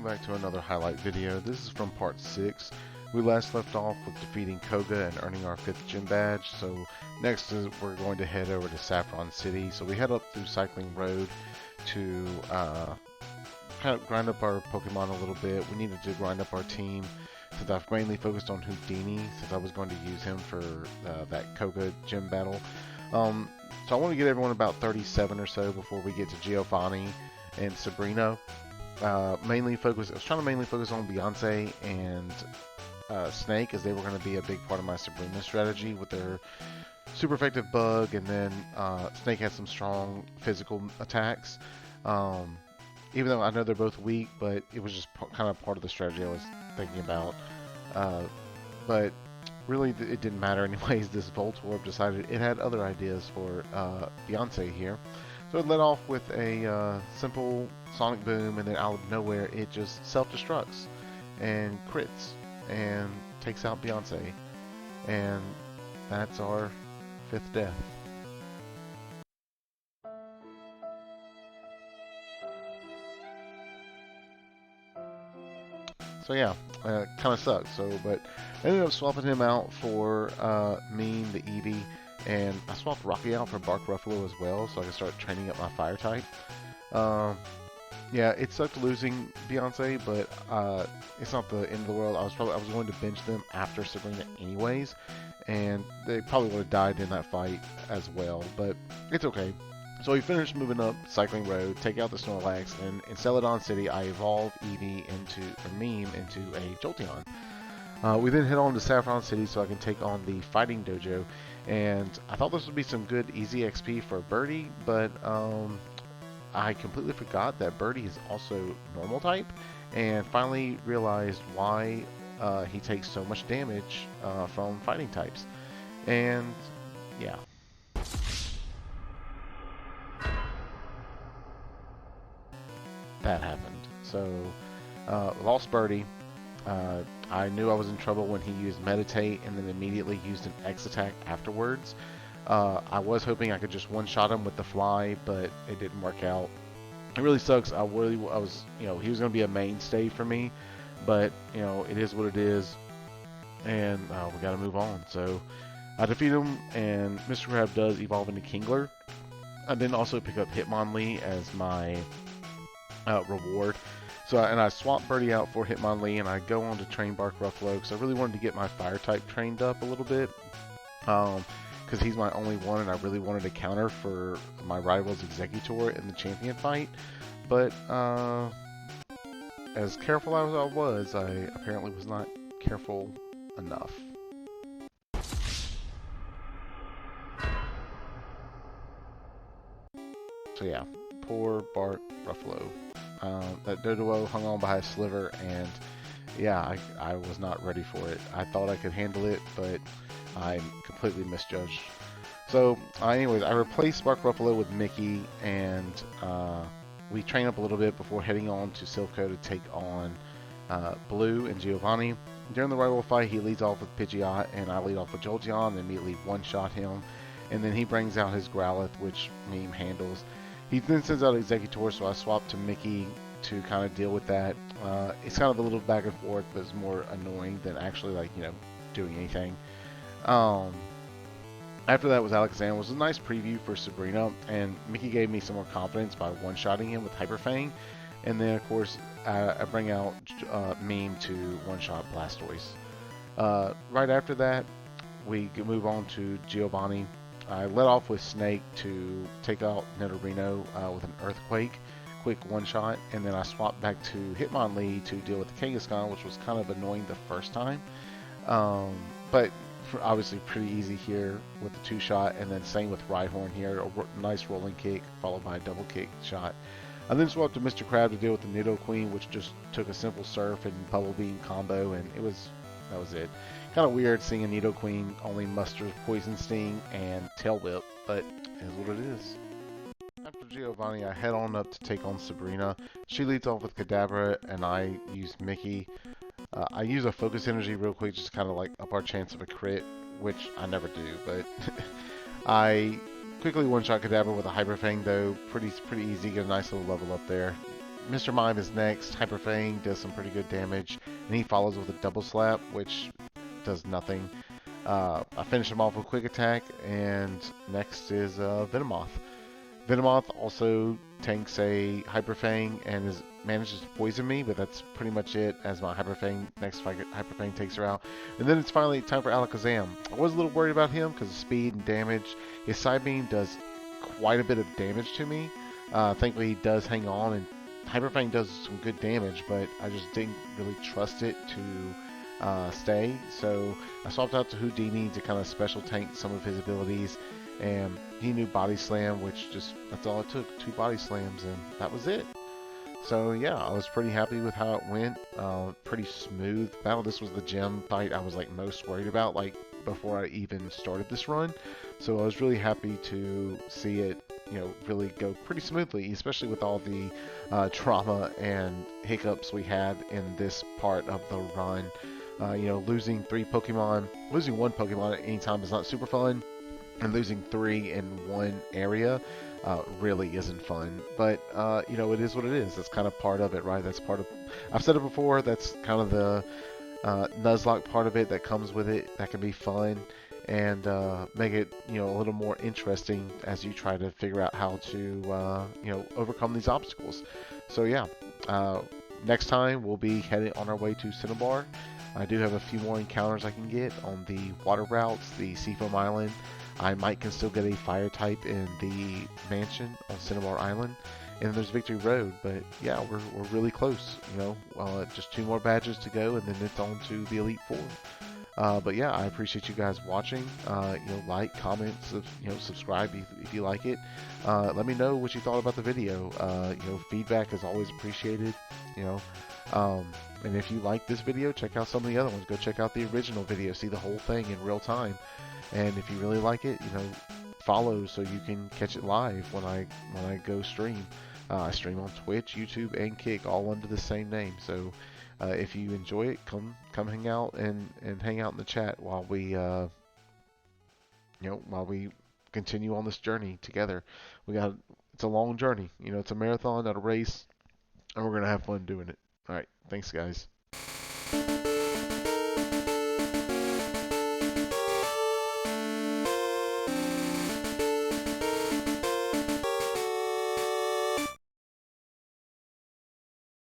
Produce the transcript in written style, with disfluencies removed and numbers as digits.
welcome back to another highlight video. This is from part 6. We last left off with defeating Koga and earning our 5th gym badge. So next we're going to head over to Saffron City. So we head up through Cycling Road to kind of grind up our Pokemon a little bit. We needed to grind up our team since I've mainly focused on Houdini since I was going to use him for that Koga gym battle. So I want to get everyone about 37 or so before we get to Giovanni and Sabrina. I was trying to mainly focus on Beyonce and Snake, as they were going to be a big part of my Sabrina strategy with their super effective bug, and then Snake has some strong physical attacks. Even though I know they're both weak, but it was just kind of part of the strategy I was thinking about. But really, it didn't matter anyways. This Voltorb decided it had other ideas for Beyonce here. So it led off with a simple Sonic Boom, and then out of nowhere it just self-destructs and crits and takes out Beyonce. And that's our 5th death. So yeah, kind of sucks. But I ended up swapping him out for Meme, the Eevee, and I swapped Rocky out for Bark Ruffalo as well, so I can start training up my Fire type. Yeah, it sucked losing Beyonce, but it's not the end of the world. I was going to bench them after Sabrina anyways, and they probably would have died in that fight as well. But it's okay. So we finished moving up Cycling Road, take out the Snorlax, and in Celadon City, I evolve Eevee Meme into a Jolteon. We then head on to Saffron City so I can take on the Fighting Dojo, and I thought this would be some good easy XP for Birdie, but I completely forgot that Birdie is also normal type, and finally realized why he takes so much damage from fighting types. And yeah. That happened. So, lost Birdie. I knew I was in trouble when he used Meditate and then immediately used an X attack afterwards. I was hoping I could just one-shot him with the Fly, but it didn't work out. It really sucks. He was going to be a mainstay for me, but it is what it is, and we got to move on. So I defeat him, and Mr. Crab does evolve into Kingler. I then also pick up Hitmonlee as my reward. So I swap Birdie out for Hitmonlee, and I go on to train Bark Ruffalo because I really wanted to get my Fire type trained up a little bit. Because he's my only one, and I really wanted to counter for my rival's Executor in the champion fight. But as careful as I was, I apparently was not careful enough. So yeah, poor Bark Ruffalo. That Doduo hung on by a sliver, and yeah, I was not ready for it. I thought I could handle it, but I completely misjudged. So anyways, I replaced Bark Ruffalo with Mickey, and we train up a little bit before heading on to Silph Co to take on Blue and Giovanni. During the rival fight, he leads off with Pidgeot, and I lead off with Jolteon and immediately one-shot him. And then he brings out his Growlithe, which Meme handles. He then sends out Executor, so I swap to Mickey to kind of deal with that. It's kind of a little back and forth, but it's more annoying than actually doing anything. After that was Alakazam. It was a nice preview for Sabrina, and Mickey gave me some more confidence by one-shotting him with Hyper Fang. And then, of course, I bring out Meme to one-shot Blastoise. Right after that, we move on to Giovanni. I let off with Snake to take out Nidorino with an Earthquake, quick one-shot, and then I swapped back to Hitmonlee to deal with the Kangaskhan, which was kind of annoying the first time. But obviously pretty easy here with the 2-shot, and then same with Rhyhorn here, a nice rolling kick followed by a double kick shot. I then swapped to Mr. Crab to deal with the Nidoqueen, which just took a simple Surf and Bubble Beam combo, and that was it. Kind of weird seeing a Nidoqueen only musters Poison Sting and Tail Whip, but it is what it is. After Giovanni, I head on up to take on Sabrina. She leads off with Kadabra, and I use Mickey. I use a Focus Energy real quick, just kind of up our chance of a crit, which I never do, but I quickly one-shot Kadabra with a Hyper Fang, though. Pretty easy, get a nice little level up there. Mr. Mime is next. Hyper Fang does some pretty good damage, and he follows with a double slap, which does nothing. I finish him off with quick attack, and next is Venomoth. Venomoth also tanks a Hyper Fang and manages to poison me, but that's pretty much it as my Hyper Fang, next Hyper Fang takes her out. And then it's finally time for Alakazam. I was a little worried about him because of speed and damage. His Side Beam does quite a bit of damage to me. Thankfully he does hang on, and Hyper Fang does some good damage, but I just didn't really trust it to stay. So I swapped out to Houdini to kind of special tank some of his abilities, and he knew Body Slam, which that's all it took, 2 Body Slams, and that was it. So yeah, I was pretty happy with how it went. Pretty smooth battle. This was the gym fight I was like most worried about, like before I even started this run. So I was really happy to see it, really go pretty smoothly, especially with all the trauma and hiccups we had in this part of the run. Losing losing one Pokemon at any time is not super fun, and losing 3 in one area really isn't fun. But it is what it is. That's kind of part of it, right? That's part of. I've said it before. That's kind of the Nuzlocke part of it that comes with it. That can be fun and make it a little more interesting as you try to figure out how to overcome these obstacles. So yeah, next time we'll be heading on our way to Cinnabar. I do have a few more encounters I can get on the water routes, the Seafoam Island. I might can still get a fire type in the mansion on Cinnabar Island. And there's Victory Road, but yeah, we're really close. Just 2 more badges to go, and then it's on to the Elite Four. But yeah, I appreciate you guys watching. Like, comment, subscribe if you like it. Let me know what you thought about the video. Feedback is always appreciated. And if you like this video, check out some of the other ones. Go check out the original video, see the whole thing in real time. And if you really like it, follow so you can catch it live when I go stream. I stream on Twitch, YouTube, and Kick, all under the same name. So if you enjoy it, come hang out and hang out in the chat while we continue on this journey together. It's a long journey. It's a marathon, not a race, and we're gonna have fun doing it. All right, thanks guys.